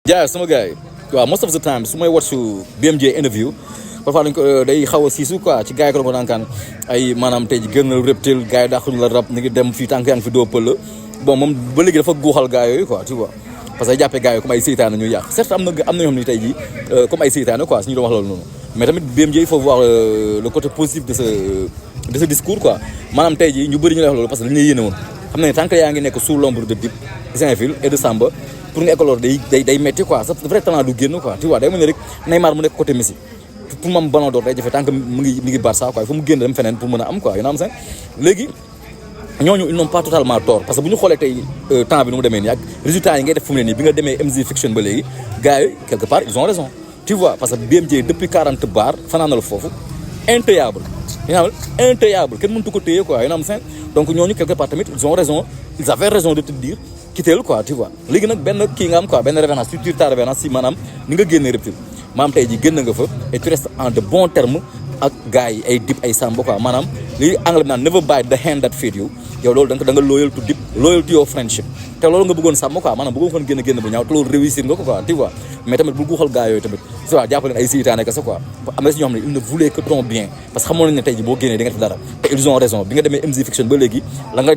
Yeah, sama gars yi waaw most of the time su may watch BMJ interview parfois dañ ko day xaw a siisu quoi ci gars yi ko doon ko naan ay maanaam tey ji gënal reptile gars yi dàquñu la rab ñu ngi dem fii tànk yaa ngi fi doo pël bon moom ba léegi dafa guuxal gars yooyu quoi tu vois parce que jàppee gars yi comme ay seytaane ñuy yàq certes am na ñoo xam ne tey ji comme ay seytaane quoi suñu doon wax loolu noonu mais tamit BMJ il faut voir le côté positif de ce discours quoi maanaam tey ji ñu bëri ñu lay wax loolu parce que dañu lay yéene woon xam ne tant que yaa ngi nekk sous l'ombre de Dip Saint-Fil et de Samba pour nga écoloor day metti quoi sa vrai talent du génn quoi tu vois day mel ni rek Neymar mu nekk côté Messi pour mu am ballon d'or day jafe tant que mu ngi Barça quoi il faut mu génn dem feneen pour mën a am quoi yu na am sax léegi ñooñu ils n'ont pas totalement tort parce que bu ñu xoolee tey temps bi nu mu demee nii ak résultats yi ngay def fu mu ne nii bi nga demee MZ Fiction ba léegi gars yi quelque part ils ont raison tu vois parce que BMJ depuis 40 bars fanaanal foofu intouchable intouchable kenn mëntu ko téye quoi yu na am sax donc ñooñu quelque part tamit ils ont raison ils avaient raison de te dire quitteel quoi tu vois léegi nag benn kii nga am quoi benn révérence tu tires ta révérence si maanaam ni nga génnee reptile maanaam tey ji génn nga fa et tu restes en de bons termes ak gars yi ay Dip ay Samba quoi maanaam li anglais bi naan never bite the hand that feed you yow loolu da nga loyal to Dip loyal to your friendship te loolu nga bëggoon sàmm quoi maanaam bëggoon kon génn bu ñaaw te loolu réussir nga ko quoi tu vois mais tamit bu guuxal gars yooyu tamit tu vois jàppaleen ay seytaane que ça quoi am na si ñoo xam ne ils ne voulaient que ton bien parce que xamoon nañ ne tey ji boo génnee di nga def dara te ils ont raison bi nga demee MZ Fiction ba léegi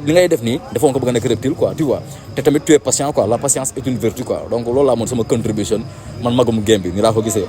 li ngay def nii defoon ko bëgg a nekk reptile quoi tu vois te tamit tu es patient quoi la patience est une vertu quoi donc loolu laa moon sama contribution man magum game bi ni laa ko gisee